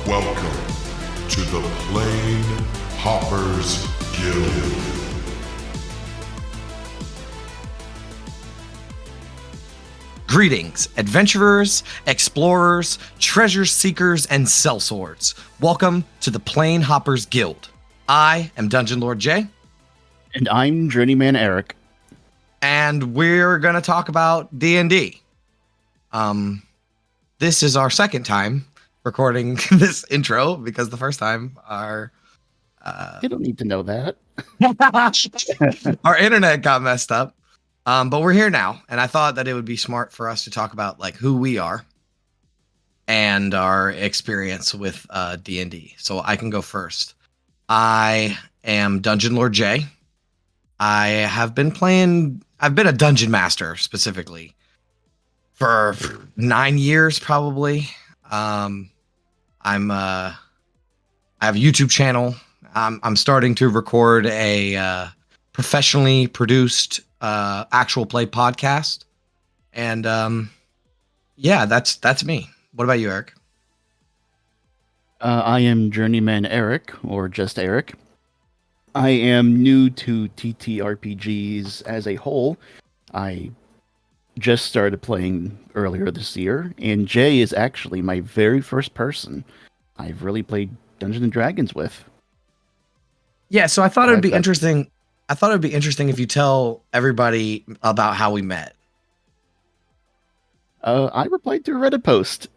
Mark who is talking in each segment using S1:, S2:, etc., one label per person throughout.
S1: Welcome to the Plane Hoppers Guild.
S2: Greetings, adventurers, explorers, treasure seekers, and sellswords. Welcome to the Plane Hoppers Guild. I am Dungeon Lord Jay.
S3: And I'm Journeyman Eric.
S2: And we're going to talk about D&D. This is our second time recording this intro because the first time
S3: You don't need to know that.
S2: our internet got messed up. But we're here now, and I thought that it would be smart for us to talk about like who we are and our experience with D&D. So I can go first. I am Dungeon Lord Jay. I've been a dungeon master specifically for 9 years probably. I have a YouTube channel. I'm starting to record a professionally produced actual play podcast, and yeah, that's me. What about you, Eric?
S3: I am Journeyman Eric, or just Eric. I am new to TTRPGs as a whole. I just started playing earlier this year, and Jay is actually my very first person I've really played Dungeons and Dragons with.
S2: Yeah, so I thought it would be interesting. I thought it would be interesting if you tell everybody about how we met.
S3: I replied to a Reddit post.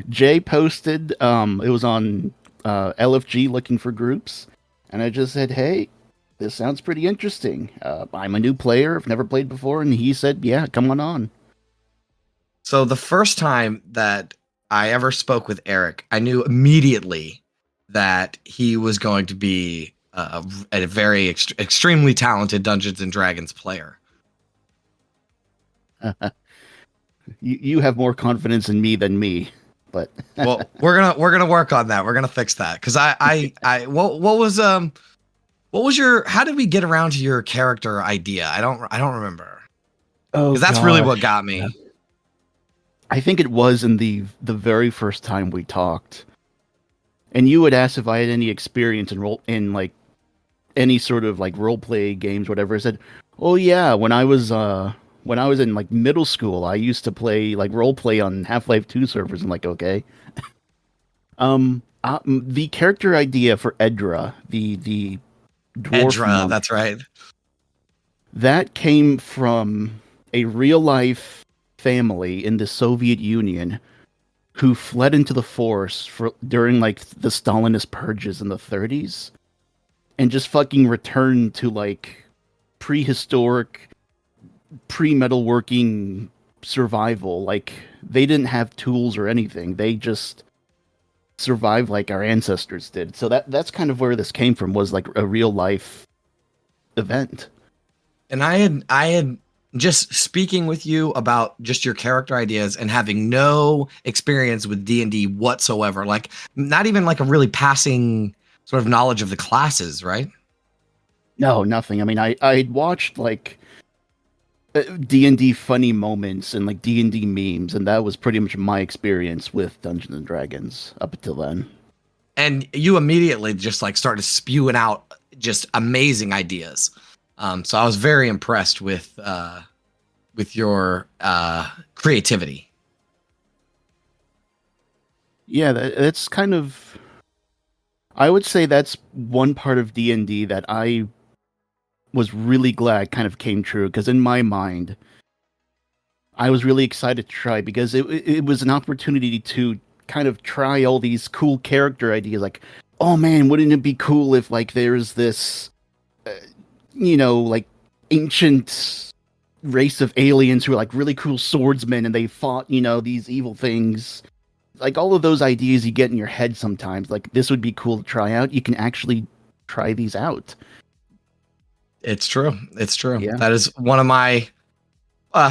S3: Jay posted, it was on LFG looking for groups, and I just said, hey, this sounds pretty interesting. I'm a new player, I've never played before, and he said, yeah, come on.
S2: So the first time that I ever spoke with Eric, I knew immediately that he was going to be a very extremely talented Dungeons and Dragons player.
S3: You have more confidence in me than me, but
S2: well, we're gonna work on that. We're gonna fix that because what was your, how did we get around to your character idea? I don't remember.
S3: Oh,
S2: because that's really what got me.
S3: I think it was in the very first time we talked, and you had asked if I had any experience in like any sort of like role play games, whatever. I said, oh yeah, when I was in like middle school, I used to play like role play on Half-Life 2 servers. I'm like, okay. The character idea for Edra, the dwarf
S2: Edra,
S3: monk,
S2: that's right.
S3: that came from a real life family in the Soviet Union who fled into the forest during like the Stalinist purges in the 30s and just fucking returned to like prehistoric, pre-metalworking survival. Like they didn't have tools or anything. They just survived like our ancestors did. So that's kind of where this came from, was like a real life event.
S2: And I had just speaking with you about just your character ideas and having no experience with D&D whatsoever, like not even like a really passing sort of knowledge of the classes, right?
S3: No, nothing. I mean, I'd watched like D&D funny moments and like D&D memes, and that was pretty much my experience with Dungeons and Dragons up until then.
S2: And you immediately just like started spewing out just amazing ideas. So I was very impressed with your creativity.
S3: Yeah, that's kind of, I would say that's one part of D&D that I was really glad kind of came true, because in my mind, I was really excited to try, because it was an opportunity to kind of try all these cool character ideas. Like, oh man, wouldn't it be cool if like there's this, like ancient race of aliens who are like really cool swordsmen and they fought, these evil things. Like all of those ideas you get in your head sometimes, like this would be cool to try out. You can actually try these out.
S2: It's true. It's true.
S3: Yeah.
S2: That is one of my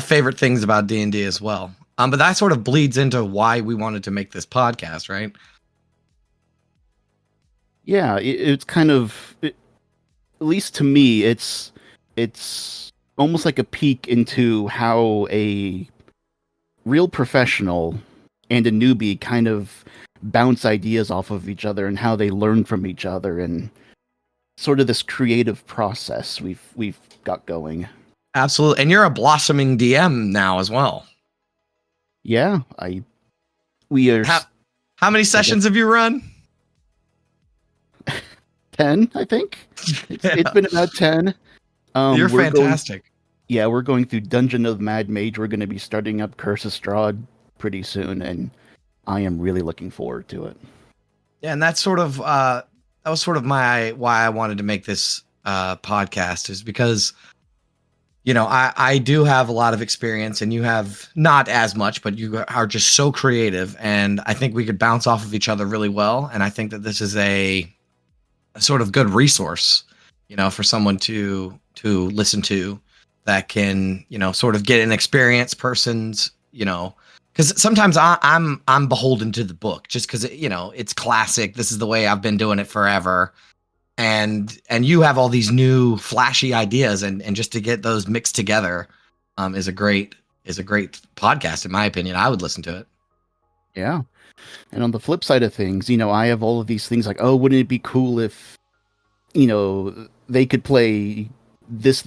S2: favorite things about D&D as well. But that sort of bleeds into why we wanted to make this podcast, right?
S3: Yeah, it's kind of, at least to me, it's almost like a peek into how a real professional and a newbie kind of bounce ideas off of each other and how they learn from each other, and sort of this creative process we've got going.
S2: Absolutely. And you're a blossoming DM now as well.
S3: Yeah, we are
S2: How many sessions have you run?
S3: 10, I think. It's been about 10.
S2: You're
S3: we're
S2: fantastic.
S3: we're going through Dungeon of Mad Mage. We're going to be starting up Curse of Strahd pretty soon, and I am really looking forward to it.
S2: Yeah, and that's sort of that was sort of why I wanted to make this podcast, is because I do have a lot of experience and you have not as much, but you are just so creative, and I think we could bounce off of each other really well. And I think that this is a sort of good resource, for someone to listen to, that can, sort of get an experienced person's, because sometimes I'm beholden to the book just because it's classic. This is the way I've been doing it forever. And you have all these new flashy ideas, and just to get those mixed together is a great podcast, in my opinion. I would listen to it.
S3: Yeah. And on the flip side of things, I have all of these things like, oh, wouldn't it be cool if, they could play this,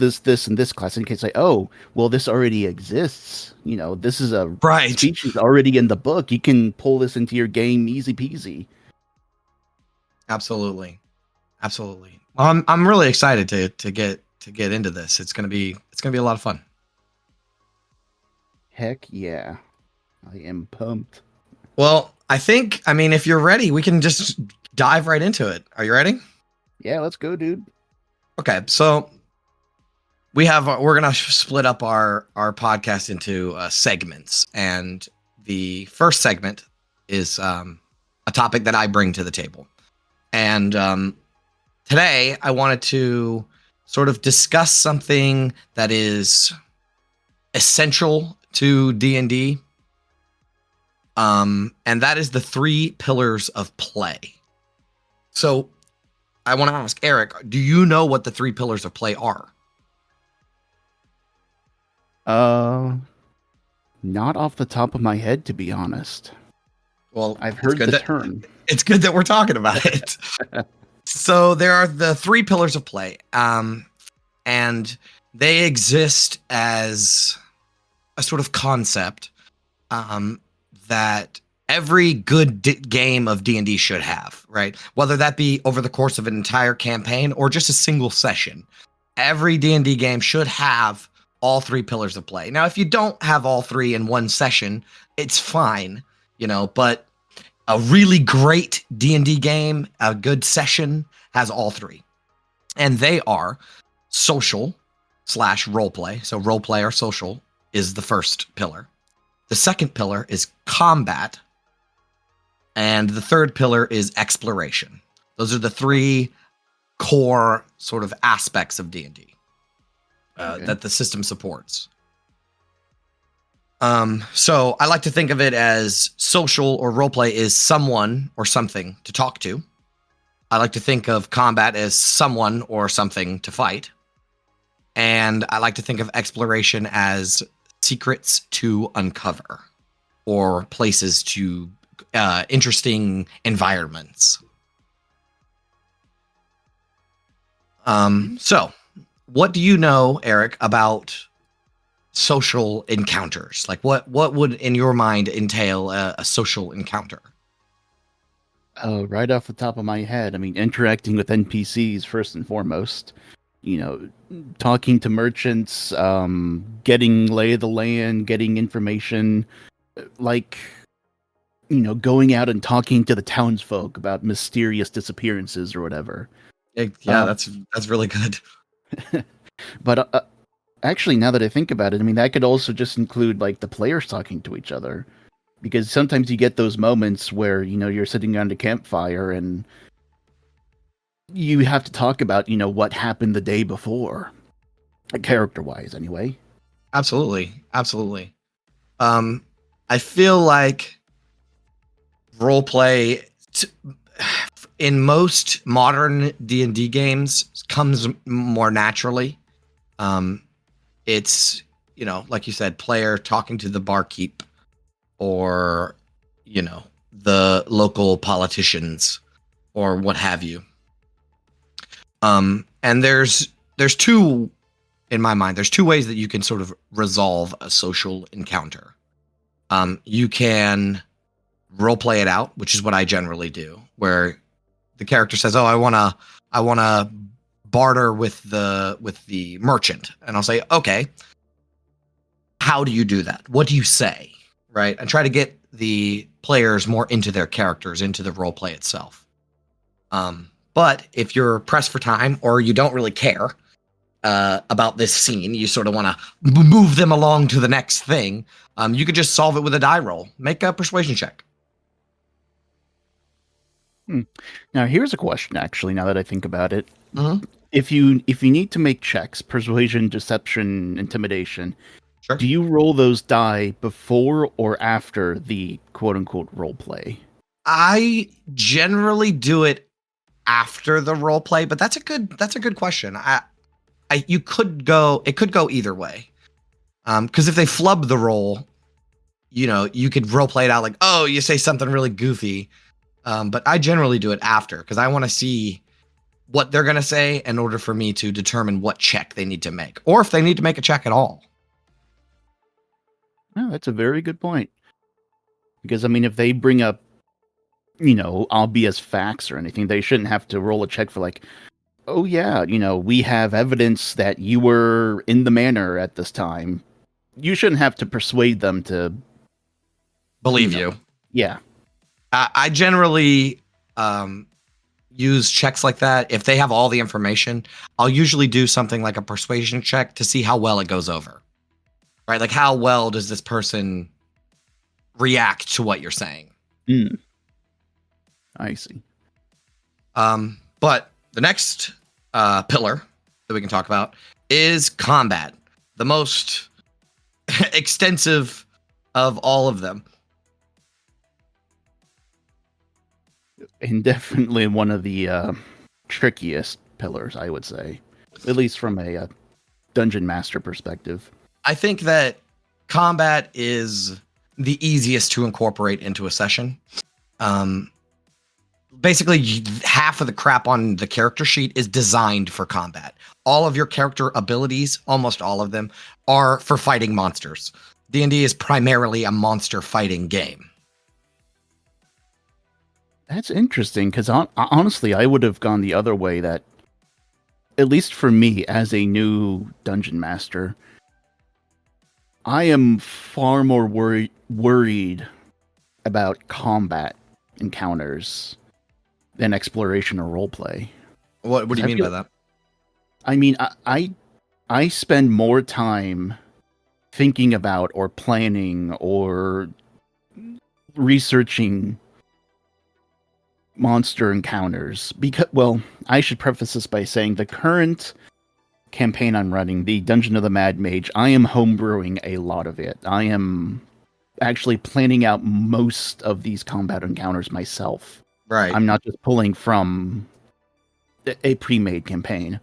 S3: and this class, and you can say, oh, well, this already exists. This is a
S2: Right.
S3: species already in the book. You can pull this into your game easy peasy.
S2: Absolutely. Well, I'm really excited to get into this. It's gonna be a lot of fun.
S3: Heck yeah. I am pumped.
S2: Well, I mean, if you're ready, we can just dive right into it. Are you ready?
S3: Yeah, let's go, dude.
S2: Okay, so we're gonna split up our podcast into segments, and the first segment is a topic that I bring to the table, and today I wanted to sort of discuss something that is essential to D&D, and that is the 3 pillars of play. So I want to ask Eric, do you know what the 3 pillars of play are?
S3: Not off the top of my head, to be honest.
S2: Well,
S3: I've heard the term.
S2: It's good that we're talking about it. So there are the 3 pillars of play, and they exist as a sort of concept that every good game of D&D should have, right? Whether that be over the course of an entire campaign or just a single session. Every D&D game should have all 3 pillars of play. Now, if you don't have all 3 in one session, it's fine, but a really great D&D game, a good session, has all 3. And they are social / roleplay. So roleplay or social is the first pillar. The second pillar is combat. And the third pillar is exploration. Those are the 3 core sort of aspects of D&D that the system supports. So I like to think of it as social or roleplay is someone or something to talk to. I like to think of combat as someone or something to fight. And I like to think of exploration as secrets to uncover, or places to interesting environments. So what do you know, Eric, about social encounters? Like what would in your mind entail a social encounter?
S3: Oh, right off the top of my head, I mean, interacting with NPCs first and foremost. Talking to merchants, getting lay of the land, getting information, like, going out and talking to the townsfolk about mysterious disappearances or whatever.
S2: Yeah, that's really good.
S3: But actually, now that I think about it, I mean, that could also just include like the players talking to each other, because sometimes you get those moments where you're sitting around a campfire and you have to talk about what happened the day before, character-wise, anyway.
S2: Absolutely. I feel like roleplay in most modern D&D games comes more naturally. It's, like you said, player talking to the barkeep, or, the local politicians or what have you. And there's two, in my mind, there's two ways that you can sort of resolve a social encounter. You can role play it out, which is what I generally do, where the character says, "Oh, I wanna barter with the merchant," and I'll say, "Okay, how do you do that? What do you say?" Right, and try to get the players more into their characters, into the role play itself. But if you're pressed for time or you don't really care about this scene, you sort of want to move them along to the next thing, you could just solve it with a die roll. Make a persuasion check.
S3: Now, here's a question, actually, now that I think about it.
S2: Mhm.
S3: If you need to make checks, persuasion, deception, intimidation,
S2: Sure.
S3: do you roll those die before or after the quote-unquote role play?
S2: I generally do it after the role play, but that's a good question. It could go either way. Because if they flub the role, you could role play it out like, oh, you say something really goofy. But I generally do it after because I want to see what they're gonna say in order for me to determine what check they need to make, or if they need to make a check at all.
S3: Oh, that's a very good point. Because, I mean, if they bring up, obvious facts or anything, they shouldn't have to roll a check for like, oh yeah, we have evidence that you were in the manor at this time. You shouldn't have to persuade them to
S2: Believe
S3: you know.
S2: you.
S3: Yeah.
S2: I generally use checks like that. If they have all the information, I'll usually do something like a persuasion check to see how well it goes over. Right? Like, how well does this person react to what you're saying?
S3: I see.
S2: But the next pillar that we can talk about is combat, the most extensive of all of them.
S3: And definitely one of the trickiest pillars, I would say, at least from a dungeon master perspective.
S2: I think that combat is the easiest to incorporate into a session. Basically, half of the crap on the character sheet is designed for combat. All of your character abilities, almost all of them, are for fighting monsters. D&D is primarily a monster fighting game.
S3: That's interesting, because honestly, I would have gone the other way, that, at least for me, as a new dungeon master, I am far more worried about combat encounters than exploration or roleplay.
S2: What do you mean by that?
S3: I mean, I spend more time thinking about or planning or researching monster encounters because, well, I should preface this by saying the current campaign I'm running, the Dungeon of the Mad Mage, I am homebrewing a lot of it. I am actually planning out most of these combat encounters myself.
S2: Right.
S3: I'm not just pulling from a pre-made campaign.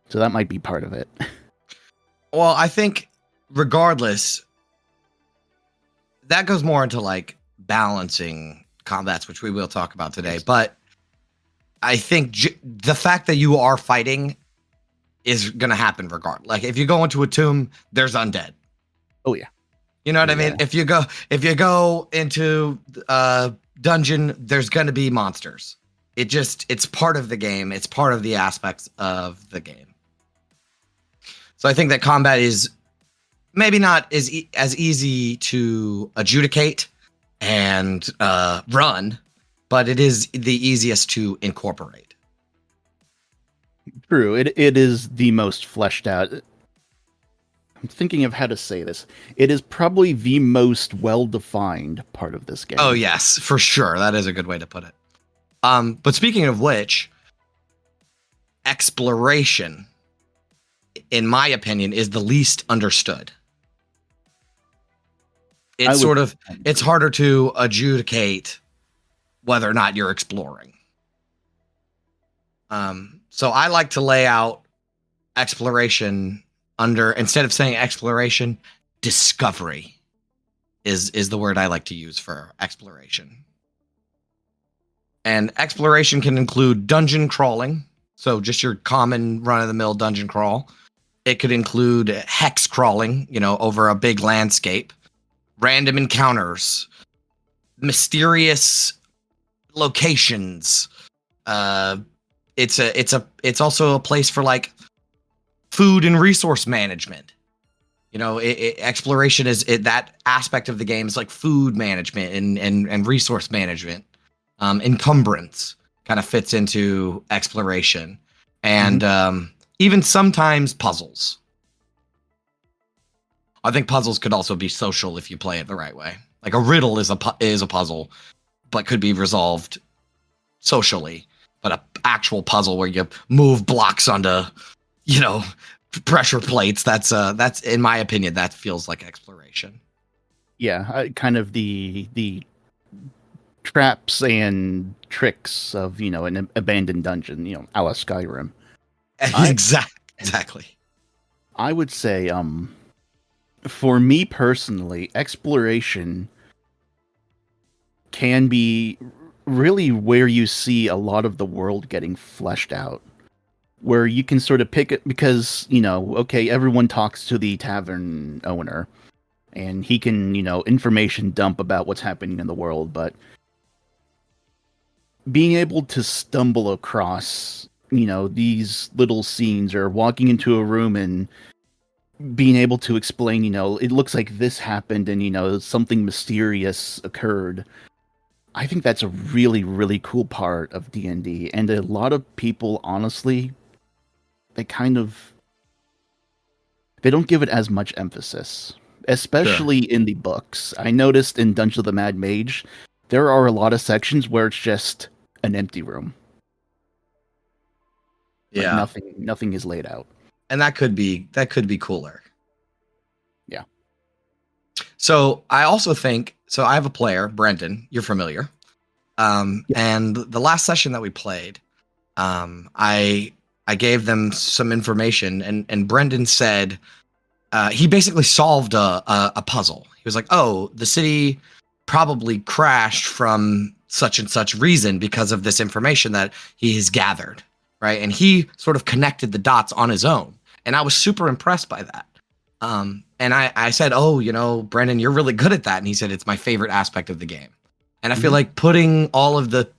S3: So that might be part of it.
S2: Well, I think regardless, that goes more into like balancing combats, which we will talk about today. But I think the fact that you are fighting is going to happen regardless. Like, if you go into a tomb, there's undead.
S3: Oh yeah.
S2: You know what I mean? If you go into a dungeon, there's going to be monsters. It's part of the game. It's part of the aspects of the game. So I think that combat is maybe not as easy to adjudicate and run, but it is the easiest to incorporate.
S3: True. It is the most fleshed out. I'm thinking of how to say this. It is probably the most well-defined part of this game.
S2: Oh, yes, for sure. That is a good way to put it. But speaking of which, exploration, in my opinion, is the least understood. It's harder to adjudicate whether or not you're exploring. So I like to lay out exploration under, instead of saying exploration, discovery. is the word I like to use for exploration. And exploration can include dungeon crawling, so just your common run-of-the-mill dungeon crawl. It could include hex crawling, over a big landscape, random encounters, mysterious locations. It's also a place for like food and resource management. Exploration is that aspect of the game is like food management and resource management. Encumbrance kind of fits into exploration, and even sometimes puzzles. I think puzzles could also be social if you play it the right way. Like a riddle is a puzzle, but could be resolved socially. But a actual puzzle where you move blocks onto, pressure plates. That's in my opinion, that feels like exploration.
S3: Yeah, kind of the traps and tricks of an abandoned dungeon, a la Skyrim.
S2: Exactly.
S3: I would say, for me personally, exploration can be really where you see a lot of the world getting fleshed out, where you can sort of pick it because, okay, everyone talks to the tavern owner and he can, information dump about what's happening in the world, but being able to stumble across, these little scenes or walking into a room and being able to explain, it looks like this happened and, something mysterious occurred. I think that's a really, really cool part of D&D. And a lot of people, honestly, they don't give it as much emphasis, especially in the books. I noticed in Dungeons of the Mad Mage, there are a lot of sections where it's just an empty room.
S2: Yeah.
S3: Like nothing is laid out.
S2: And that could be cooler.
S3: Yeah.
S2: So I also think, I have a player, Brendan, you're familiar. And the last session that we played, I gave them some information and Brendan said, he basically solved a puzzle. He was like, oh, the city probably crashed from such and such reason because of this information that he has gathered. Right. And he sort of connected the dots on his own. And I was super impressed by that. And I said, oh, Brendan, you're really good at that. And he said, it's my favorite aspect of the game. And I feel like putting all of the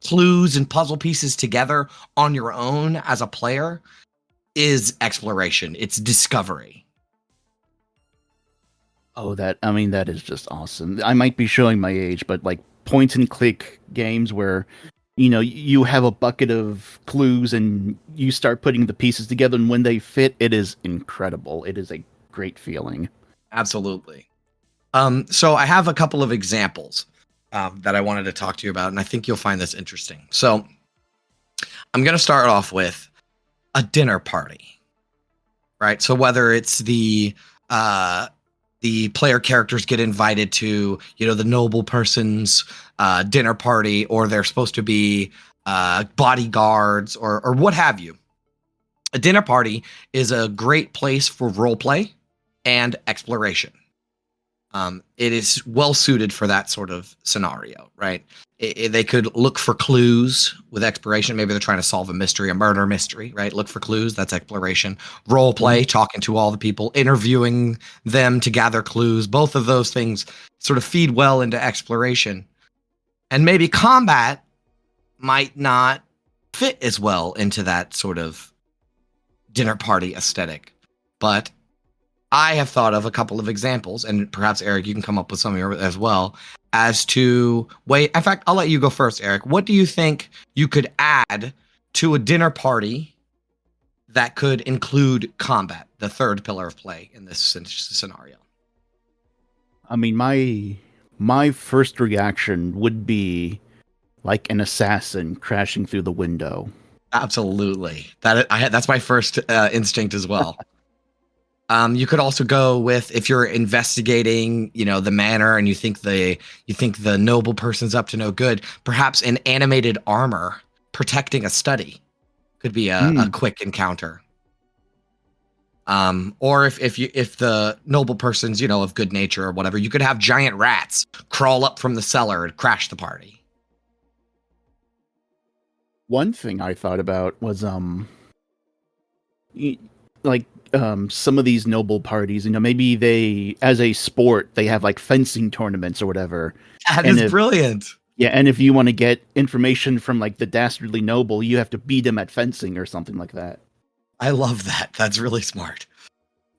S2: clues and puzzle pieces together on your own as a player is exploration. It's discovery.
S3: Oh, that is just awesome. I might be showing my age, but like point and click games where you have a bucket of clues and you start putting the pieces together, and when they fit, it is incredible. It is a great feeling.
S2: Absolutely. So I have a couple of examples that I wanted to talk to you about, and I think you'll find this interesting. So I'm going to start off with a dinner party, right? So whether it's the player characters get invited to, the noble person's dinner party, or they're supposed to be bodyguards or what have you. A dinner party is a great place for roleplay and exploration. It is well suited for that sort of scenario, right? They could look for clues with exploration. Maybe they're trying to solve a mystery, a murder mystery, right? Look for clues. That's exploration. Role play, talking to all the people, interviewing them to gather clues. Both of those things sort of feed well into exploration. And maybe combat might not fit as well into that sort of dinner party aesthetic. But I have thought of a couple of examples, and perhaps, Eric, you can come up with some as well, as to in fact, I'll let you go first, Eric. What do you think you could add to a dinner party that could include combat, the third pillar of play in this scenario?
S3: I mean, my first reaction would be like an assassin crashing through the window.
S2: Absolutely. That's my first instinct as well. You could also go with, if you're investigating, the manor, and you think the noble person's up to no good, perhaps an animated armor protecting a study could be a quick encounter. Or if the noble person's, of good nature or whatever, you could have giant rats crawl up from the cellar and crash the party.
S3: One thing I thought about was some of these noble parties, maybe they, as a sport, they have like fencing tournaments or whatever.
S2: That
S3: And
S2: is brilliant.
S3: Yeah, and if you want to get information from like the dastardly noble, you have to beat him at fencing or something like that.
S2: I love that. That's really smart.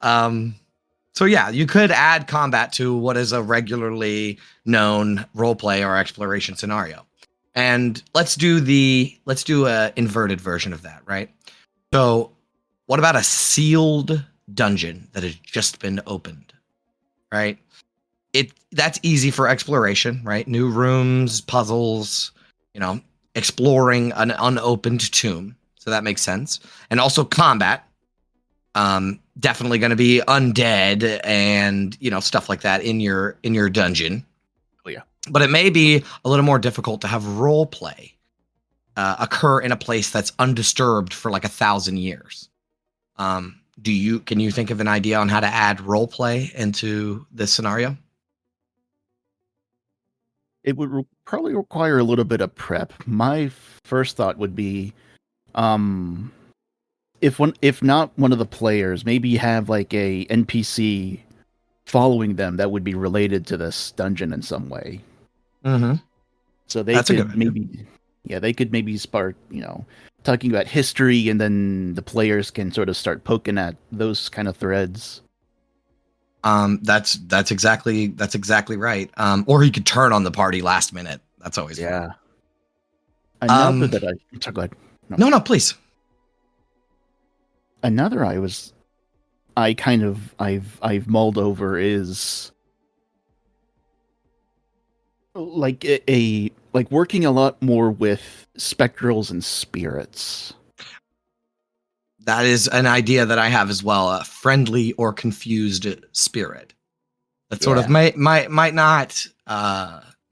S2: So yeah, you could add combat to what is a regularly known roleplay or exploration scenario. And let's do a inverted version of that, right? So what about a sealed dungeon that has just been opened, right? That's easy for exploration, right? New rooms, puzzles, exploring an unopened tomb. So that makes sense. And also combat. Definitely going to be undead and stuff like that in your dungeon.
S3: Oh yeah.
S2: But it may be a little more difficult to have role play occur in a place that's undisturbed for like 1,000 years. Can you think of an idea on how to add role play into this scenario?
S3: It would probably require a little bit of prep. My first thought would be, if not one of the players, maybe have like a NPC following them that would be related to this dungeon in some way.
S2: Mm-hmm.
S3: So they could maybe start, talking about history, and then the players can sort of start poking at those kind of threads.
S2: That's exactly right. Or you could turn on the party last minute. That's always
S3: Yeah.
S2: fun.
S3: Another that go ahead.
S2: No, please.
S3: Another I've mulled over is like like working a lot more with spectrals and spirits.
S2: That is an idea that I have as well. A friendly or confused spirit that sort of might not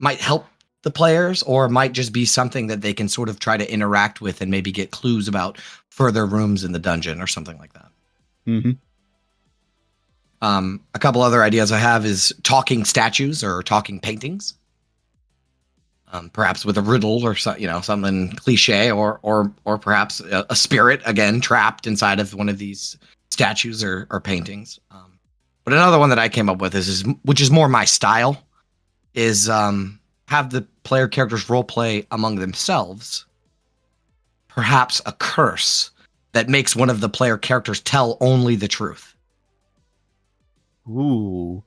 S2: might help the players, or might just be something that they can sort of try to interact with and maybe get clues about further rooms in the dungeon or something like that.
S3: Mm-hmm.
S2: A couple other ideas I have is talking statues or talking paintings. Perhaps with a riddle or something cliche, or perhaps a spirit again trapped inside of one of these statues or paintings. But another one that I came up with is which is more my style, is have the player characters role play among themselves. Perhaps a curse that makes one of the player characters tell only the truth.
S3: Ooh,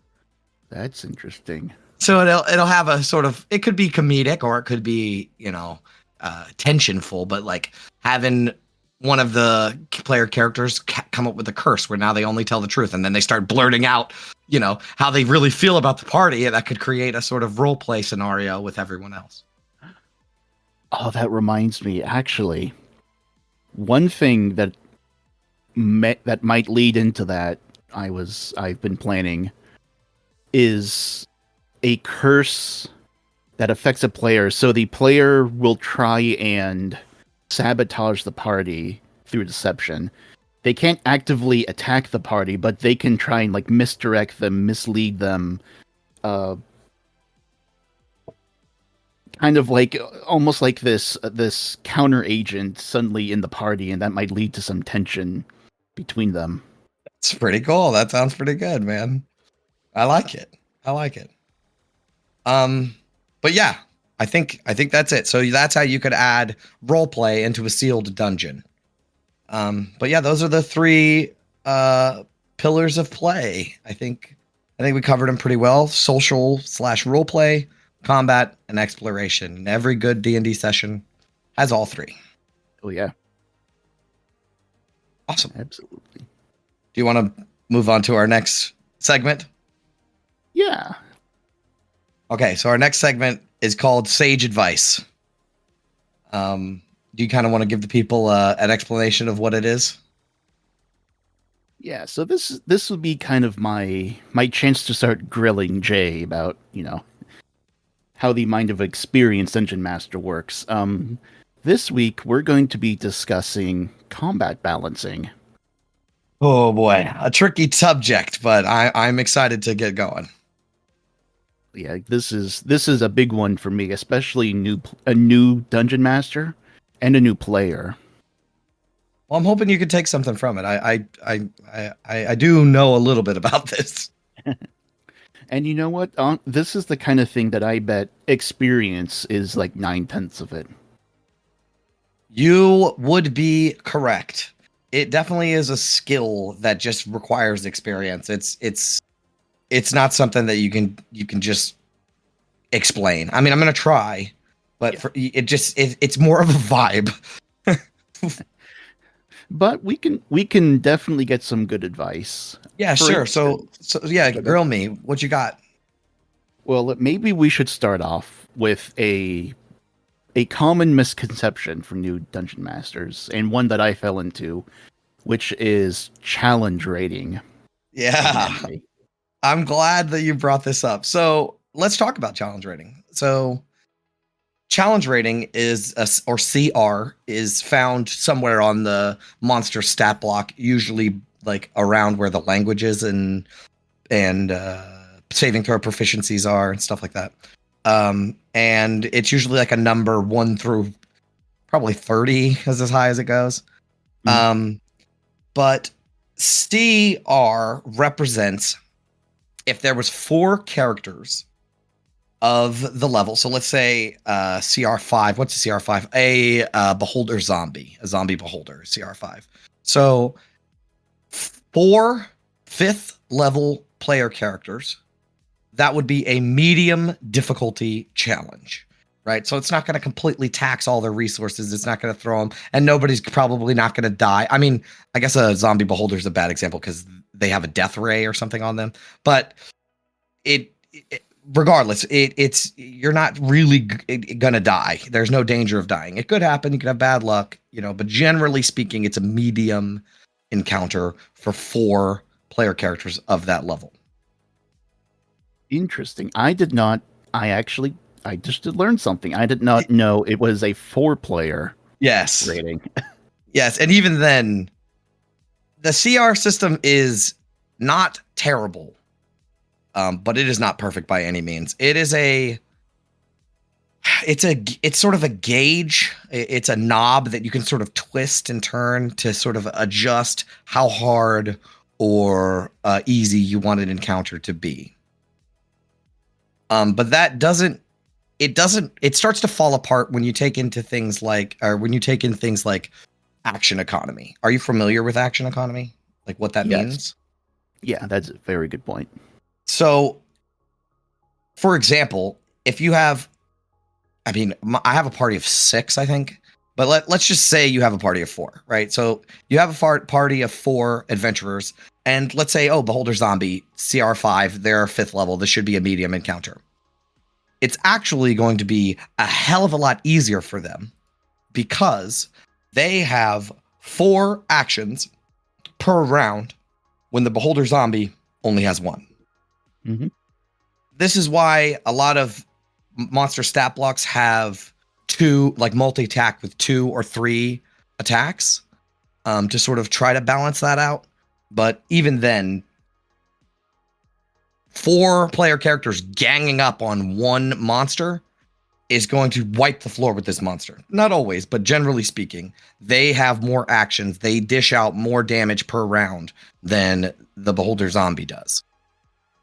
S3: that's interesting.
S2: So it'll have a sort of, it could be comedic or it could be, tensionful, but like having one of the player characters come up with a curse where now they only tell the truth, and then they start blurting out, how they really feel about the party, and that could create a sort of role play scenario with everyone else.
S3: Oh, that reminds me, actually, one thing that might lead into that I've been planning is a curse that affects a player. So the player will try and sabotage the party through deception. They can't actively attack the party, but they can try and like misdirect them, mislead them, kind of like almost like this counter agent suddenly in the party, and that might lead to some tension between them.
S2: It's pretty cool. That sounds pretty good, man. I like it. But yeah, I think that's it. So that's how you could add role play into a sealed dungeon. But yeah, those are the three pillars of play. I think we covered them pretty well: social / role play, combat, and exploration. And every good D&D session has all three.
S3: Oh yeah,
S2: awesome,
S3: absolutely.
S2: Do you want to move on to our next segment?
S3: Yeah.
S2: Okay, so our next segment is called Sage Advice. Do you kind of want to give the people an explanation of what it is?
S3: Yeah, so this would be kind of my chance to start grilling Jay about, how the mind of an experienced dungeon master works. This week we're going to be discussing combat balancing.
S2: Oh boy, a tricky subject, but I'm excited to get going.
S3: Yeah, this is a big one for me, especially a new dungeon master and a new player.
S2: Well, I'm hoping you could take something from it. I do know a little bit about this.
S3: And you know what? This is the kind of thing that I bet experience is like 9/10 of it.
S2: You would be correct. It definitely is a skill that just requires experience. It's not something that you can just explain. I mean, I'm gonna try, but
S3: Yeah.
S2: it's more of a vibe.
S3: But we can definitely get some good advice.
S2: Yeah,
S3: For
S2: sure. So
S3: instance,
S2: so yeah,
S3: Go ahead.
S2: grill me. What you got?
S3: Well, maybe we should start off with a common misconception for new dungeon masters, and one that I fell into, which is challenge rating of an
S2: Yeah.
S3: enemy.
S2: I'm glad that you brought this up. So let's talk about challenge rating. So challenge rating is or CR is found somewhere on the monster stat block, usually like around where the languages and saving throw proficiencies are and stuff like that. And it's usually like a number 1 through probably 30 is as high as it goes.
S3: Mhm.
S2: But CR represents if there was 4 characters of the level. So let's say CR5. What's a CR5? A beholder zombie, a zombie beholder, CR5. So 4 5th level player characters, that would be a medium difficulty challenge, right? So it's not going to completely tax all their resources. It's not going to throw them, and nobody's probably not going to die. I mean, I guess a zombie beholder is a bad example because they have a death ray or something on them, but regardless, it's you're not really gonna die. There's no danger of dying. It could happen. You could have bad luck, but generally speaking, it's a medium encounter for 4 player characters of that level.
S3: Interesting. I just did learn something. I did not know it was a 4-player
S2: Yes.
S3: rating.
S2: Yes. And even then, the CR system is not terrible, but it is not perfect by any means. It's sort of a gauge. It's a knob that you can sort of twist and turn to sort of adjust how hard or easy you want an encounter to be. But it starts to fall apart when you take in things like action economy. Are you familiar with action economy? Like what that
S3: Yes.
S2: means?
S3: Yeah, that's a very good point.
S2: So, for example, if you have, I have a party of 6, I think, but let's just say you have a party of 4, right? So you have a party of 4 adventurers, and let's say, Beholder Zombie, CR5, they're 5th level. This should be a medium encounter. It's actually going to be a hell of a lot easier for them because they have 4 actions per round when the Beholder Zombie only has 1.
S3: Mhm.
S2: This is why a lot of monster stat blocks have 2, like multi-attack with 2 or 3 attacks, to sort of try to balance that out. But even then, 4 player characters ganging up on one monster is going to wipe the floor with this monster. Not always, but generally speaking, they have more actions. They dish out more damage per round than the Beholder Zombie does.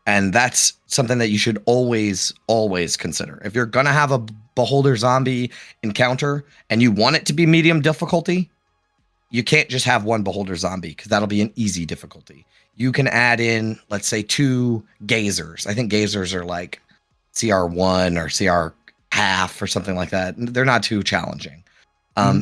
S2: And that's something that you should always, always consider. If you're going to have a Beholder Zombie encounter and you want it to be medium difficulty, you can't just have one Beholder Zombie because that'll be an easy difficulty. You can add in, let's say, 2 Gazers. I think Gazers are like CR1 or CR half or something like that. They're not too challenging.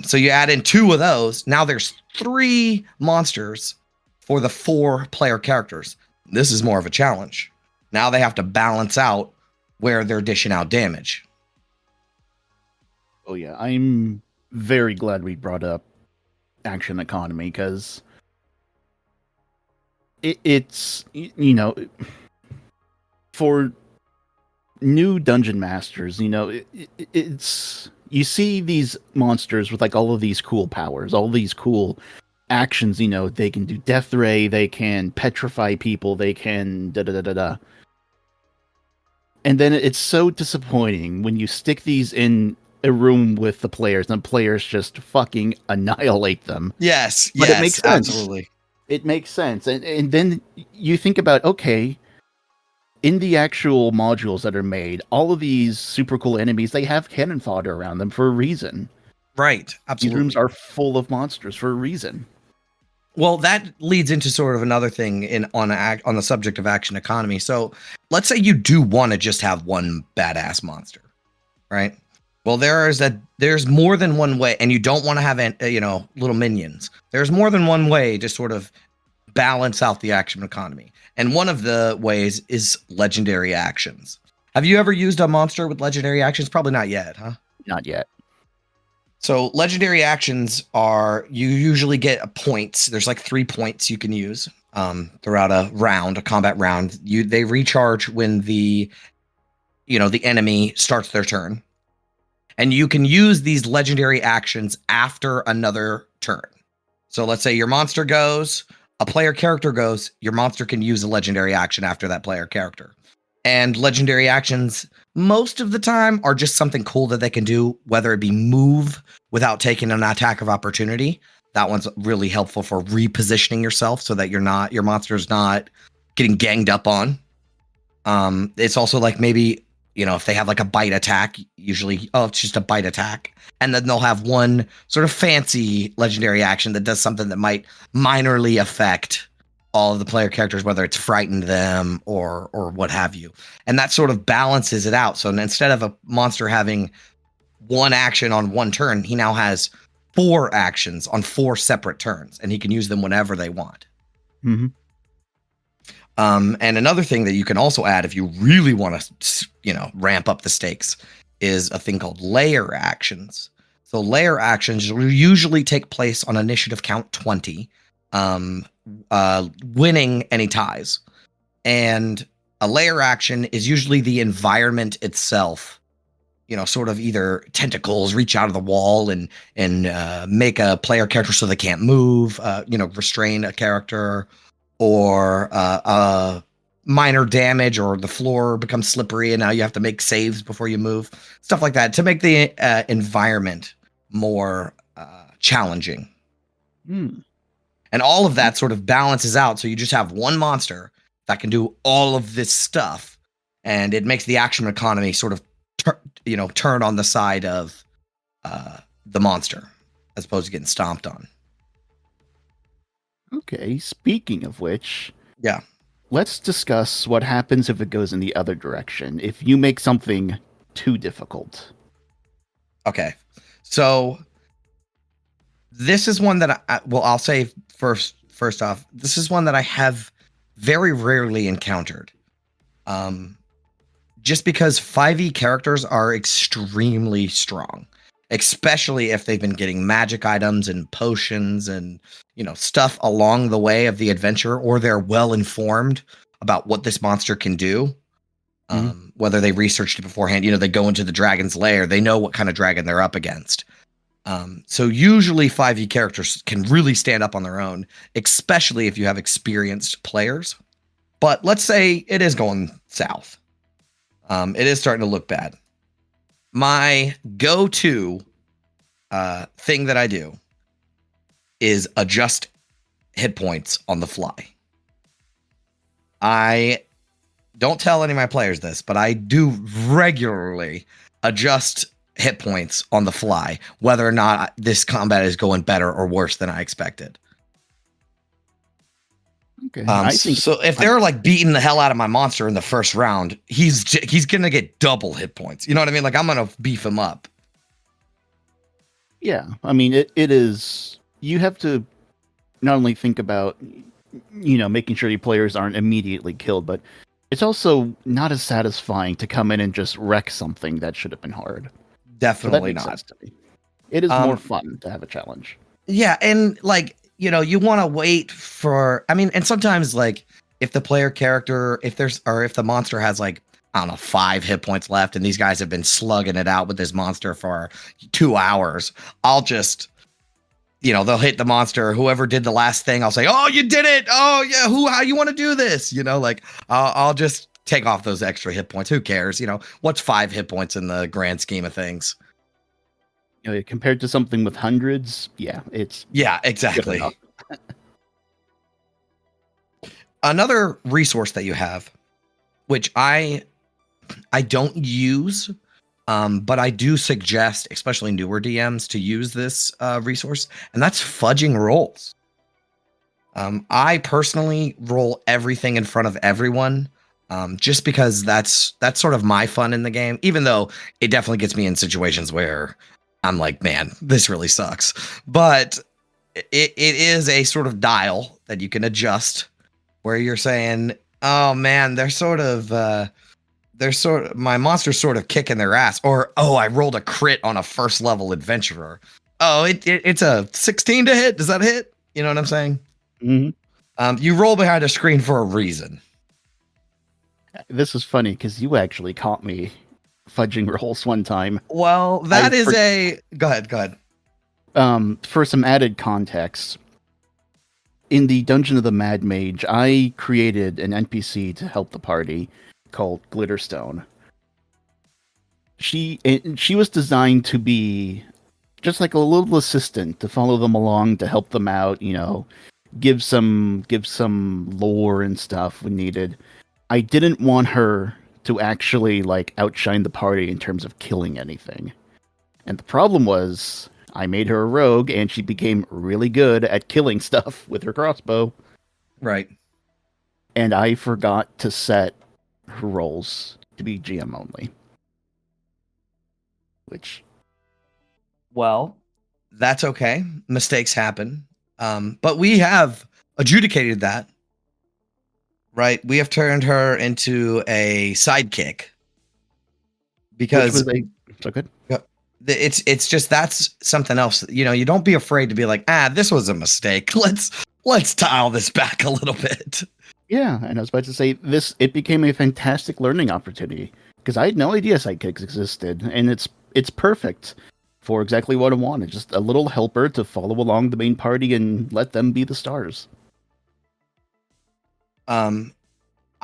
S2: So you add in 2 of those. Now there's 3 monsters for the 4 player characters. This is more of a challenge. Now they have to balance out where they're dishing out damage.
S3: Oh yeah, I'm very glad we brought up action economy because it's for new dungeon masters, it's you see these monsters with like all of these cool powers, all these cool actions, they can do death ray, they can petrify people, they can da da da da da. And then it's so disappointing when you stick these in a room with the players and players just fucking annihilate them.
S2: Yes,
S3: But it makes sense.
S2: absolutely.
S3: It makes sense. And then you think about, okay, in the actual modules that are made, all of these super cool enemies, they have cannon fodder around them for a reason.
S2: Right,
S3: These rooms
S2: absolutely.
S3: are full of monsters for a reason.
S2: Well, that leads into sort of another thing on the subject of action economy. So let's say you do want to just have one badass monster, right? Well, there's more than one way, and you don't want to have little minions. There's more than one way to sort of balance out the action economy, and one of the ways is legendary actions. Have you ever used a monster with legendary actions? Probably not yet, huh?
S3: Not yet.
S2: So legendary actions you usually get points. There's like 3 points you can use throughout a combat round. They recharge when the enemy starts their turn. And you can use these legendary actions after another turn. So let's say your monster goes, a player character goes, your monster can use a legendary action after that player character. And legendary actions, most of the time, are just something cool that they can do, whether it be move without taking an attack of opportunity. That one's really helpful for repositioning yourself so that your monster's not getting ganged up on. It's also like maybe, if they have like a bite attack, usually, it's just a bite attack. And then they'll have one sort of fancy legendary action that does something that might minorly affect all of the player characters, whether it's frightened them or what have you. And that sort of balances it out. So instead of a monster having one action on one turn, he now has 4 actions on 4 separate turns, and he can use them whenever they want.
S3: Mm-hmm.
S2: And another thing that you can also add if you really want to, ramp up the stakes is a thing called layer actions. So layer actions usually take place on initiative count 20, winning any ties. And a layer action is usually the environment itself, sort of either tentacles reach out of the wall and make a player character so they can't move, restrain a character, or minor damage, or the floor becomes slippery and now you have to make saves before you move, stuff like that to make the environment more challenging. And all of that sort of balances out, so you just have one monster that can do all of this stuff, and it makes the action economy sort of turn on the side of the monster as opposed to getting stomped on.
S3: Okay, speaking of which,
S2: yeah,
S3: let's discuss what happens if it goes in the other direction. If you make something too difficult.
S2: Okay, so this is one that I'll say first off, this is one that I have very rarely encountered. Just because 5e characters are extremely strong, especially if they've been getting magic items and potions and, stuff along the way of the adventure, or they're well informed about what this monster can do. Whether they researched it beforehand, they go into the dragon's lair, they know what kind of dragon they're up against. So usually 5e characters can really stand up on their own, especially if you have experienced players. But let's say it is going south. It is starting to look bad. My go-to thing that I do is adjust hit points on the fly. I don't tell any of my players this, but I do regularly adjust hit points on the fly, whether or not this combat is going better or worse than I expected.
S3: Okay.
S2: So if they're like beating the hell out of my monster in the first round, he's gonna get double hit points. You know what I mean? Like, I'm gonna beef him up.
S3: Yeah, I mean, it is. You have to not only think about, making sure your players aren't immediately killed, but it's also not as satisfying to come in and just wreck something that should have been hard.
S2: Definitely
S3: so
S2: not.
S3: It is more fun to have a challenge.
S2: Yeah, and like, you want to wait for. I mean, and sometimes like if the player character, if the monster has like, I don't know, 5 hit points left, and these guys have been slugging it out with this monster for 2 hours, I'll just they'll hit the monster. Whoever did the last thing, I'll say, "Oh, you did it! Oh, yeah. How you want to do this?" Like I'll just take off those extra hit points. Who cares? What's 5 hit points in the grand scheme of things?
S3: Compared to something with hundreds, it's
S2: Yeah,
S3: good
S2: exactly.
S3: enough.
S2: Another resource that you have, which I don't use, but I do suggest, especially newer DMs, to use this resource, and that's fudging rolls. I personally roll everything in front of everyone, just because that's sort of my fun in the game, even though it definitely gets me in situations where I'm like, man, this really sucks. But it is a sort of dial that you can adjust where you're saying, oh man, my monster's sort of kicking their ass, or oh, I rolled a crit on a first level adventurer. Oh, it's a 16 to hit. Does that hit? You know what I'm saying?
S3: Mm-hmm.
S2: You roll behind a screen for a reason.
S3: This is funny because you actually caught me fudging rolls one time.
S2: Well, go ahead.
S3: For some added context, in the Dungeon of the Mad Mage, I created an NPC to help the party called Glitterstone. She was designed to be just like a little assistant to follow them along, to help them out, give some lore and stuff when needed. I didn't want her to actually like outshine the party in terms of killing anything. And the problem was I made her a rogue and she became really good at killing stuff with her crossbow.
S2: Right.
S3: And I forgot to set her rolls to be GM only.
S2: Well, that's okay. Mistakes happen. But we have adjudicated that. Right? We have turned her into a sidekick. Because
S3: so good.
S2: It's just, that's something else. You don't be afraid to be like, this was a mistake. Let's dial this back a little bit.
S3: Yeah, and I was about to say it became a fantastic learning opportunity because I had no idea sidekicks existed, and it's perfect for exactly what I wanted. Just a little helper to follow along the main party and let them be the stars.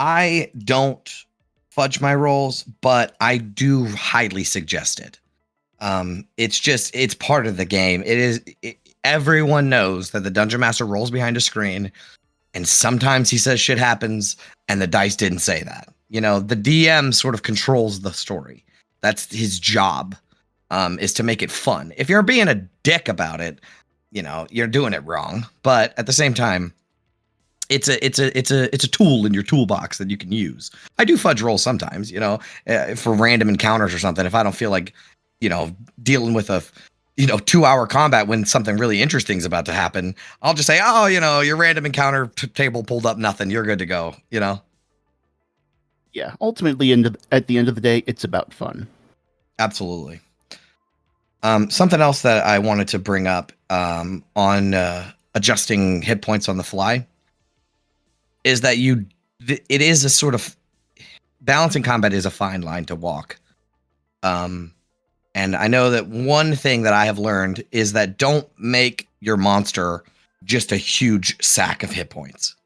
S2: I don't fudge my rolls, but I do highly suggest it. It's part of the game. Everyone knows that the dungeon master rolls behind a screen, and sometimes he says shit happens and the dice didn't say that. The DM sort of controls the story. That's his job, is to make it fun. If you're being a dick about it, you're doing it wrong. But at the same time, it's a tool in your toolbox that you can use. I do fudge rolls sometimes, for random encounters or something. If I don't feel like, dealing with a 2-hour combat when something really interesting is about to happen, I'll just say, oh, your random encounter table pulled up nothing. You're good to go,
S3: Yeah, ultimately, at the end of the day, it's about fun.
S2: Absolutely. Something else that I wanted to bring up on adjusting hit points on the fly is that it is a sort of balancing combat is a fine line to walk. And I know that one thing that I have learned is that don't make your monster just a huge sack of hit points,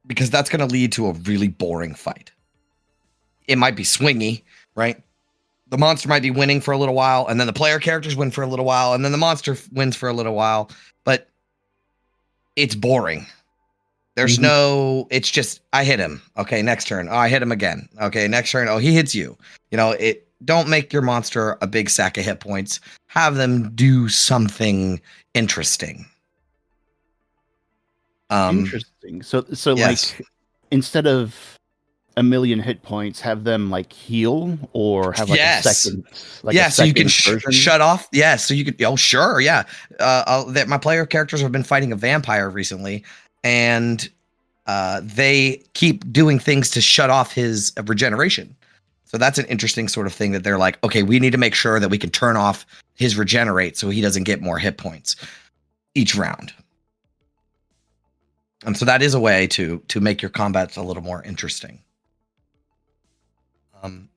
S2: because that's going to lead to a really boring fight. It might be swingy, right? The monster might be winning for a little while, and then the player characters win for a little while, and then the monster wins for a little while, but it's boring. There's it's just, I hit him. Okay, next turn. Oh, I hit him again. Okay, next turn. Oh, he hits you. Don't make your monster a big sack of hit points. Have them do something interesting.
S3: Interesting. So yes. Like, instead of a million hit points, have them like heal or have like a second.
S2: So you can shut off. Yeah, so you could. Oh, sure. Yeah. That my player characters have been fighting a vampire recently, and they keep doing things to shut off his regeneration. So that's an interesting sort of thing that they're like, okay, we need to make sure that we can turn off his regenerate so he doesn't get more hit points each round. And so that is a way to make your combats a little more interesting.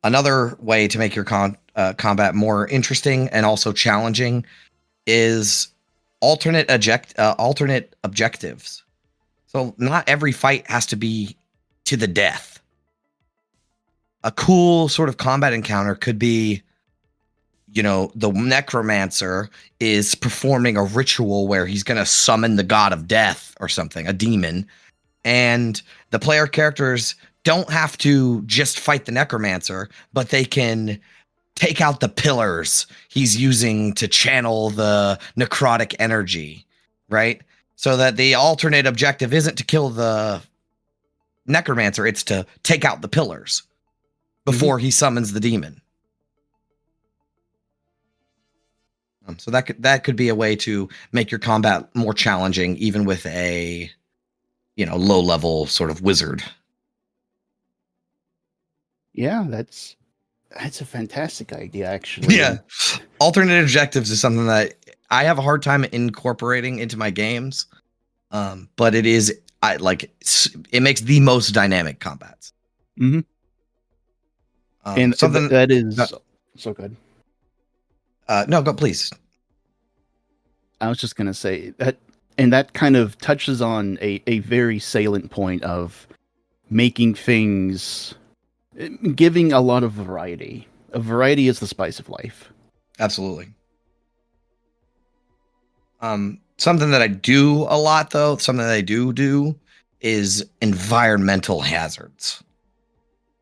S2: Another way to make your combat more interesting and also challenging is alternate objectives. So not every fight has to be to the death. A cool sort of combat encounter could be, the necromancer is performing a ritual where he's going to summon the god of death or something, a demon. And the player characters don't have to just fight the necromancer, but they can take out the pillars he's using to channel the necrotic energy, right? So that the alternate objective isn't to kill the necromancer, it's to take out the pillars before he summons the demon. So that could be a way to make your combat more challenging, even with a low level sort of wizard.
S3: Yeah, that's a fantastic idea, actually.
S2: Yeah, alternate objectives is something that I have a hard time incorporating into my games, but it makes the most dynamic combats.
S3: Mm-hmm. And something that is so good.
S2: No, go please.
S3: I was just gonna say that, and that kind of touches on a very salient point of making things, giving a lot of variety. A variety is the spice of life.
S2: Absolutely. Something that I do a lot, though, something that I do is environmental hazards.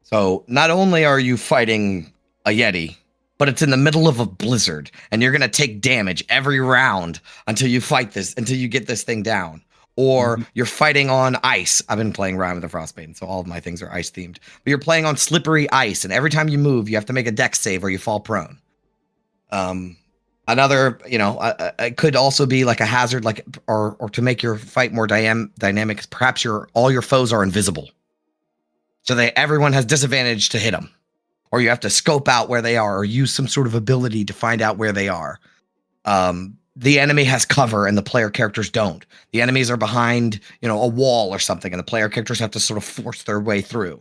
S2: So not only are you fighting a Yeti, but it's in the middle of a blizzard, and you're going to take damage every round until you get this thing down. Or you're fighting on ice. I've been playing Rime of the Frostbane, so all of my things are ice themed. But you're playing on slippery ice, and every time you move, you have to make a dex save or you fall prone. Another, it could also be like a hazard, or to make your fight more dynamic. Perhaps all your foes are invisible, so everyone has disadvantage to hit them. Or you have to scope out where they are, or use some sort of ability to find out where they are. The enemy has cover and the player characters don't. The enemies are behind, a wall or something, and the player characters have to sort of force their way through.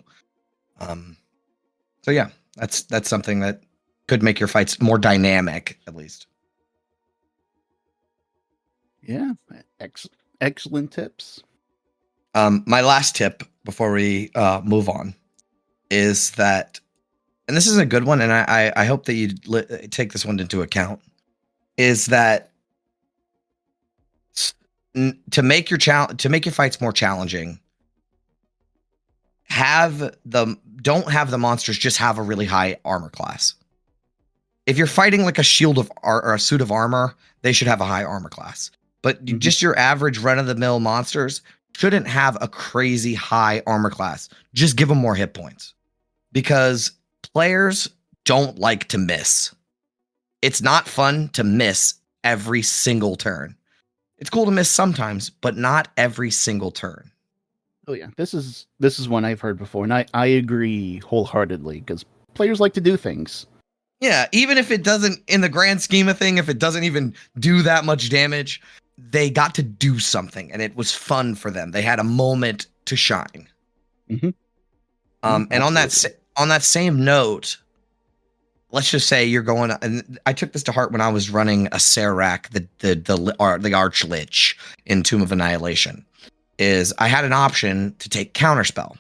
S2: So yeah, that's something that could make your fights more dynamic, at least.
S3: Yeah, excellent tips.
S2: My last tip before we move on is that, and this is a good one, and I hope that you take this one into account, is that to make your fights more challenging, don't have the monsters just have a really high armor class. If you're fighting like a shield or a suit of armor, they should have a high armor class. But just your average run-of-the-mill monsters shouldn't have a crazy high armor class. Just give them more hit points, because players don't like to miss. It's not fun to miss every single turn. It's cool to miss sometimes, but not every single turn.
S3: Oh yeah, this is one I've heard before, and I agree wholeheartedly, because players like to do things.
S2: Yeah, even if it doesn't, in the grand scheme of thing, if it doesn't even do that much damage, they got to do something, and it was fun for them. They had a moment to shine.
S3: Mm-hmm.
S2: And on that same note, let's just say you're going, and I took this to heart when I was running a Serac, the Arch Lich in Tomb of Annihilation, is I had an option to take Counterspell.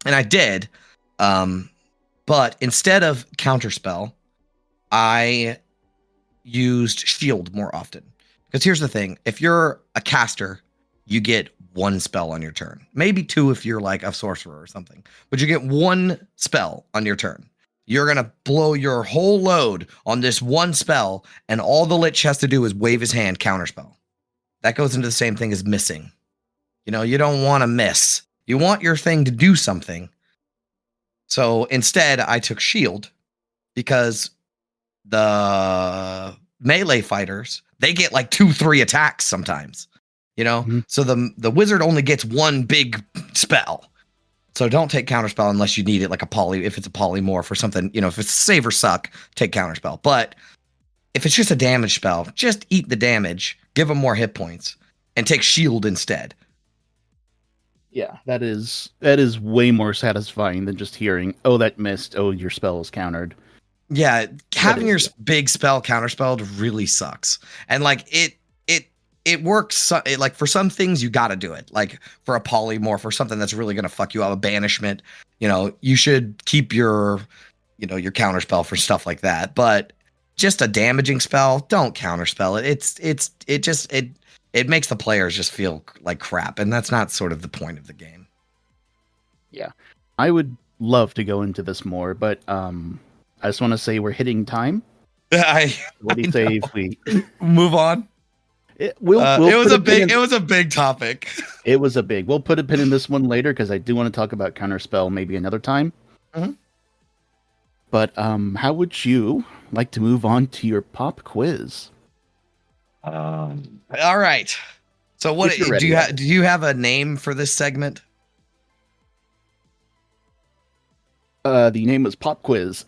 S2: And I did, but instead of Counterspell, I used Shield more often. Because here's the thing, if you're a caster, you get one spell on your turn. Maybe two if you're like a sorcerer or something. But you get one spell on your turn. You're going to blow your whole load on this one spell, and all the Lich has to do is wave his hand, Counterspell. That goes into the same thing as missing. You don't want to miss. You want your thing to do something. So instead, I took Shield, because the melee fighters, they get like 2-3 attacks sometimes. So the wizard only gets one big spell. So don't take Counterspell unless you need it, like if it's a polymorph or something. If it's save or suck, take Counterspell. But if it's just a damage spell, just eat the damage, give them more hit points, and take Shield instead.
S3: Yeah, that is way more satisfying than just hearing, oh, that missed, oh, your spell is countered.
S2: Yeah, having your big spell counterspelled really sucks. And it works. Like for some things, you got to do it. Like for a polymorph or something that's really going to fuck you up, a banishment. You should keep your counterspell for stuff like that. But just a damaging spell, don't counterspell it. It makes the players just feel like crap, and that's not sort of the point of the game.
S3: Yeah, I would love to go into this more, but I just want to say we're hitting time. What do you say if we
S2: move on?
S3: It
S2: was a big topic.
S3: It was a big. We'll put a pin in this one later because I do want to talk about counterspell maybe another time.
S2: Mm-hmm.
S3: But how would you like to move on to your pop quiz?
S2: All right. So what do you have a name for this segment?
S3: The name was Pop Quiz.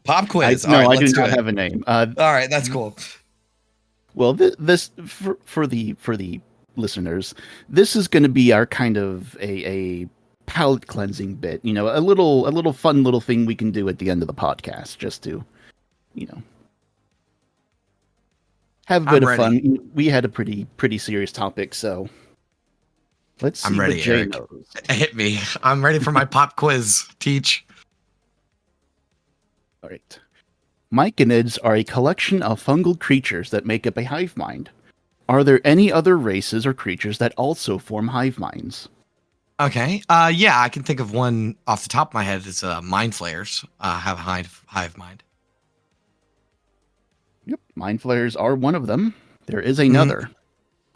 S2: Pop Quiz.
S3: I do not have a name.
S2: All right, that's cool.
S3: Well, this for the listeners, this is going to be our kind of a palate cleansing bit. A little fun little thing we can do at the end of the podcast, just to, have a bit of fun. We had a pretty serious topic, so let's see.
S2: I'm ready,
S3: what Jay
S2: Eric.
S3: knows.
S2: Hit me. I'm ready for my pop quiz. Teach.
S3: All right. Myconids are a collection of fungal creatures that make up a hive mind. Are there any other races or creatures that also form hive minds?
S2: Okay. Yeah, I can think of one off the top of my head. It's mind flayers. Have a hive mind.
S3: Yep, mind flayers are one of them. There is another.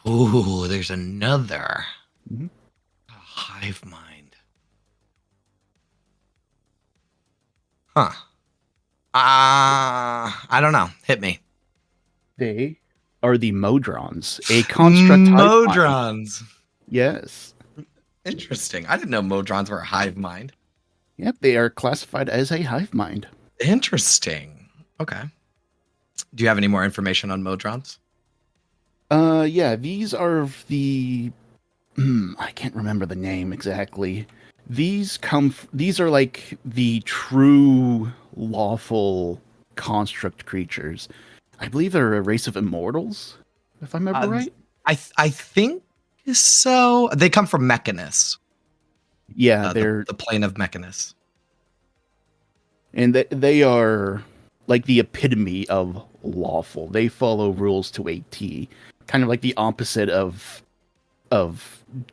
S2: Ooh, there's another.
S3: Mm-hmm.
S2: A hive mind. Huh. I don't know. Hit me.
S3: They are the Modrons, a construct
S2: Modrons.
S3: Yes.
S2: Interesting. I didn't know Modrons were a hive mind.
S3: Yep, they are classified as a hive mind.
S2: Interesting. Okay. Do you have any more information on Modrons?
S3: Yeah, these are the I can't remember the name exactly. These are like the true lawful construct creatures. I believe they're a race of immortals, if I remember right.
S2: I think so. They come from Mechanus.
S3: Yeah, they're
S2: the plane of Mechanus.
S3: And they are like the epitome of lawful. They follow rules to a T. Kind of like the opposite of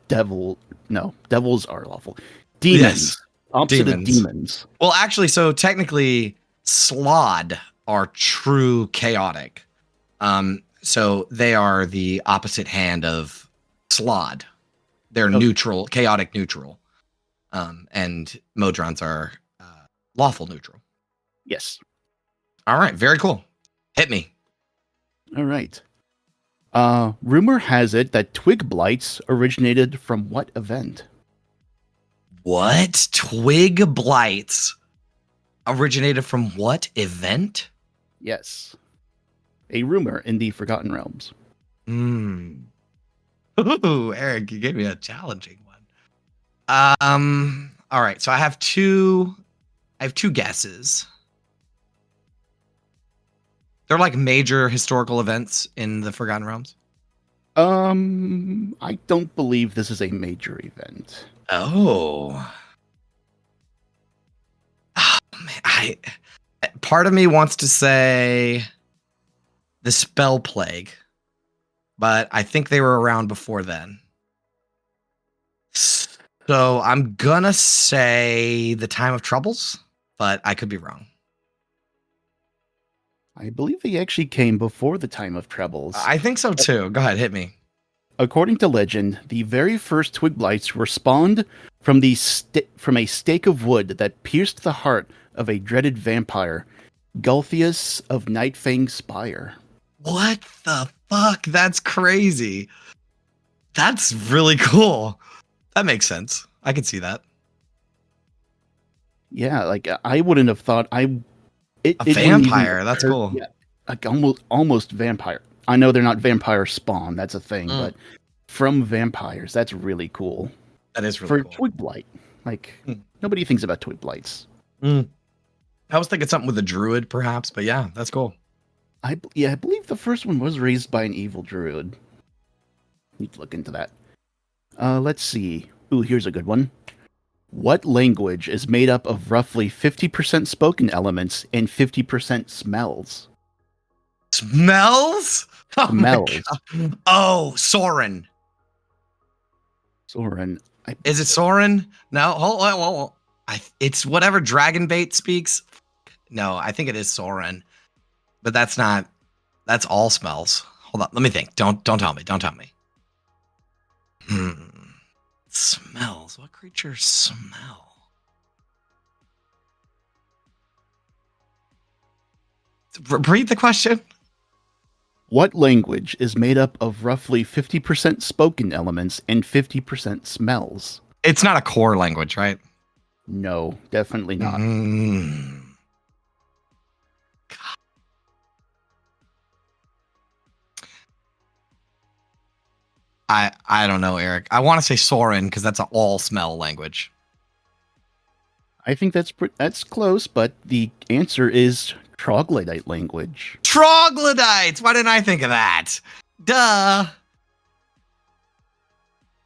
S3: devil. No, devils are lawful. Demons. Yes. Opposite of demons.
S2: Well, actually, so technically, Slod are true chaotic. So they are the opposite hand of Slod. They're neutral, chaotic neutral. And Modrons are lawful neutral.
S3: Yes.
S2: All right, very cool. Hit me.
S3: All right. Rumor has it that twig blights originated from what event?
S2: What? Twig blights originated from what event?
S3: Yes. A rumor in the Forgotten Realms.
S2: Ooh, Eric, you gave me a challenging one. All right, so I have two guesses. They're like major historical events in the Forgotten Realms.
S3: I don't believe this is a major event.
S2: Oh man, part of me wants to say the spell plague, but I think they were around before then. So I'm gonna say the time of troubles, but I could be wrong.
S3: I believe they actually came before the time of troubles.
S2: I think so too. Go ahead, hit me.
S3: According to legend, the very first twig blights were spawned from from a stake of wood that pierced the heart of a dreaded vampire, Gulthius of Nightfang Spire.
S2: What the fuck? That's crazy. That's really cool. That makes sense. I can see that.
S3: Yeah, like I wouldn't have thought
S2: a vampire. That's cool.
S3: Yeah, like almost vampire. I know they're not vampire spawn. That's a thing, but from vampires, that's really cool.
S2: That is really cool.
S3: For twig blight, like nobody thinks about twig blights.
S2: I was thinking something with a druid, perhaps, but yeah, that's cool.
S3: I believe the first one was raised by an evil druid. Need to look into that. Let's see. Ooh, here's a good one. What language is made up of roughly 50% spoken elements and 50% smells?
S2: Smells? Oh my
S3: Smells.
S2: god. Oh, Soren.
S3: Soren.
S2: Is it Soren? No, hold on. It's whatever Dragonbait speaks. No, I think it is Soren. But that's not. That's all smells. Hold on. Let me think. Don't tell me. Don't tell me. Smells. What creatures smell? Repeat the question.
S3: What language is made up of roughly 50% spoken elements and 50% smells?
S2: It's not a core language, right?
S3: No, definitely not.
S2: I don't know, Eric. I want to say Soren because that's an all smell language.
S3: I think that's close, but the answer is troglodyte language.
S2: Troglodytes. Why didn't I think of that? Duh.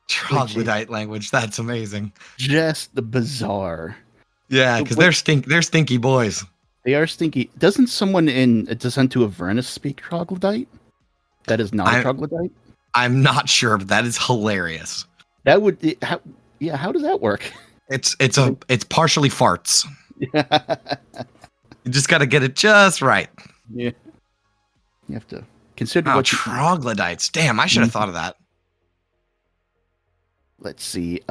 S2: Troglodyte language. That's amazing.
S3: Just bizarre.
S2: Yeah, because they're stinky boys.
S3: They are stinky. Doesn't someone in A Descent to Avernus speak troglodyte? That is not a troglodyte?
S2: I'm not sure, but that is hilarious.
S3: That would how does that work?
S2: It's partially farts. You just got to get it just right.
S3: Yeah. You have to consider
S2: what troglodytes. Damn, I should have thought of that.
S3: Let's see.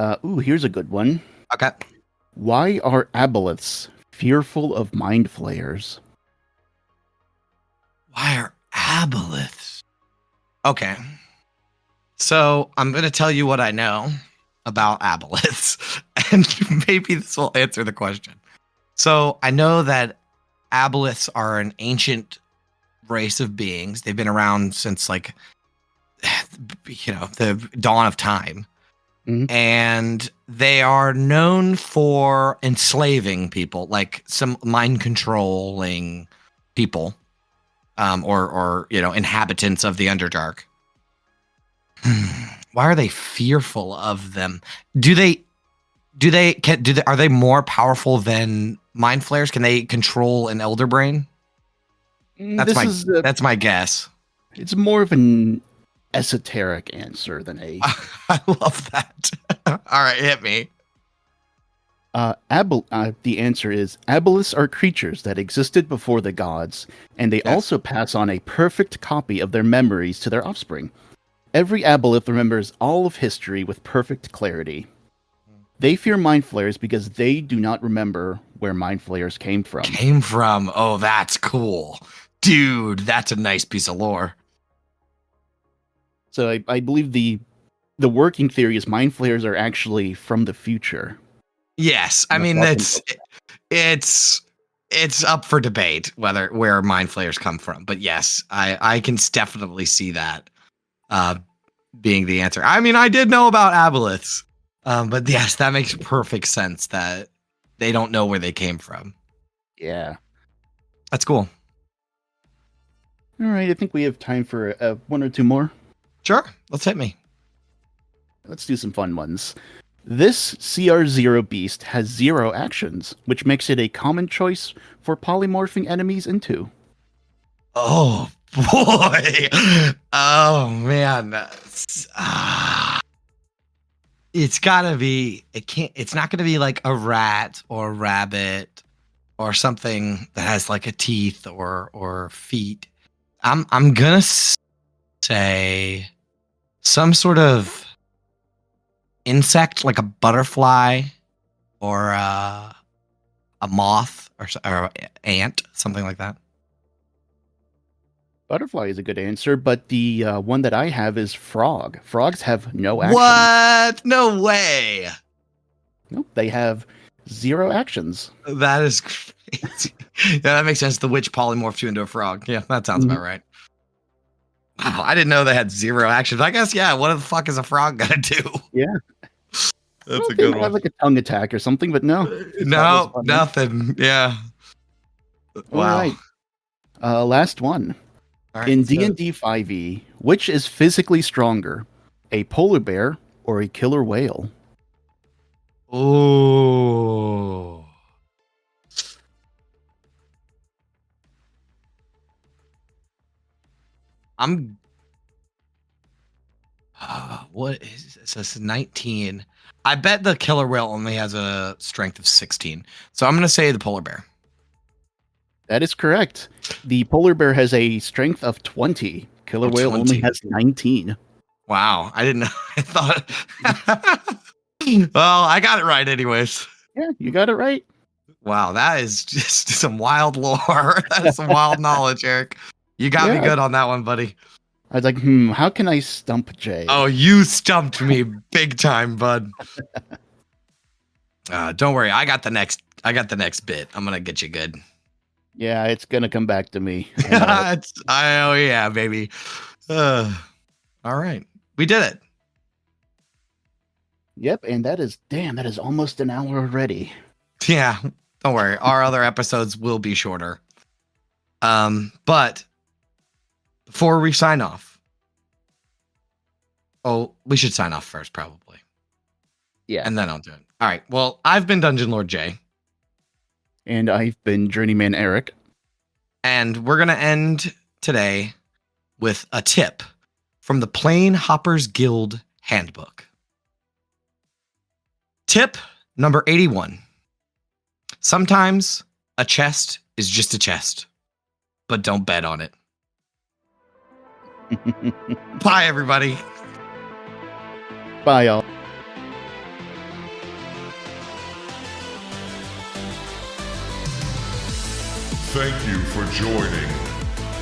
S3: Here's a good one.
S2: Okay.
S3: Why are aboleths fearful of mind flayers?
S2: Why are aboleths? Okay. So I'm going to tell you what I know about aboleths, and maybe this will answer the question. So I know that aboleths are an ancient race of beings. They've been around since the dawn of time.
S3: Mm-hmm.
S2: And they are known for enslaving people, like some mind controlling people, or inhabitants of the Underdark. Why are they fearful of them? Are they more powerful than mind flayers? Can they control an elder brain? That's my guess.
S3: It's more of an esoteric answer than a.
S2: I love that. All right, hit me.
S3: The answer is aboleths are creatures that existed before the gods, and they also pass on a perfect copy of their memories to their offspring. Every aboleth remembers all of history with perfect clarity. They fear mind flayers because they do not remember where mind flayers came from.
S2: Oh, that's cool. Dude, that's a nice piece of lore.
S3: So I believe the working theory is mind flayers are actually from the future.
S2: Yes, I mean it's up for debate where mind flayers come from, but yes, I can definitely see that being the answer. I mean, I did know about aboleths, but yes, that makes perfect sense that they don't know where they came from.
S3: Yeah,
S2: that's cool.
S3: All right, I think we have time for one or two more.
S2: Sure, let's hit me.
S3: Let's do some fun ones. This CR0 beast has 0 actions, which makes it a common choice for polymorphing enemies into.
S2: Oh boy! Oh man! It's gotta be. It's not gonna be like a rat or a rabbit or something that has like a teeth or feet. I'm gonna say some sort of insect, like a butterfly or a moth or ant, something like that.
S3: Butterfly is a good answer, but the one that I have is frog. Frogs have no action.
S2: What? No way.
S3: Nope, they have 0 actions.
S2: That is crazy. Yeah, that makes sense. The witch polymorphed you into a frog. Yeah, that sounds about right. Wow, I didn't know they had 0 actions. I guess, yeah, what the fuck is a frog gonna do?
S3: Yeah.
S2: That's a good one.
S3: Have like a tongue attack or something, but no.
S2: No, nothing. Yeah. Wow.
S3: All right. Last one. In D&D 5e, which is physically stronger, a polar bear, or a killer whale?
S2: Oh. I'm what is this? It says 19. I bet the killer whale only has a strength of 16. So I'm going to say the polar bear.
S3: That is correct. The polar bear has a strength of 20. Killer whale
S2: 20.
S3: only has 19.
S2: Wow. I didn't know. I thought. Well, I got it right anyways.
S3: Yeah, you got it right.
S2: Wow. That is just some wild lore. That's some wild knowledge, Eric. You got me
S3: Yeah.
S2: good on that one, buddy.
S3: I was like, how can I stump Jay?
S2: Oh, you stumped me big time, bud. Don't worry. I got the next bit. I'm going to get you good.
S3: Yeah, it's going to come back to me.
S2: Oh yeah, baby. All right. We did it.
S3: Yep, and that is almost an hour already.
S2: Yeah, don't worry. Our other episodes will be shorter. But before we sign off, we should sign off first, probably.
S3: Yeah.
S2: And then I'll do it. All right. Well, I've been Dungeon Lord Jay.
S3: And I've been Journeyman Eric.
S2: And we're going to end today with a tip from the Plane Hoppers Guild Handbook. Tip number 81. Sometimes a chest is just a chest, but don't bet on it. Bye, everybody.
S3: Bye, y'all.
S1: Thank you for joining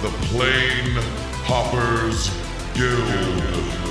S1: the Plane Hoppers Guild.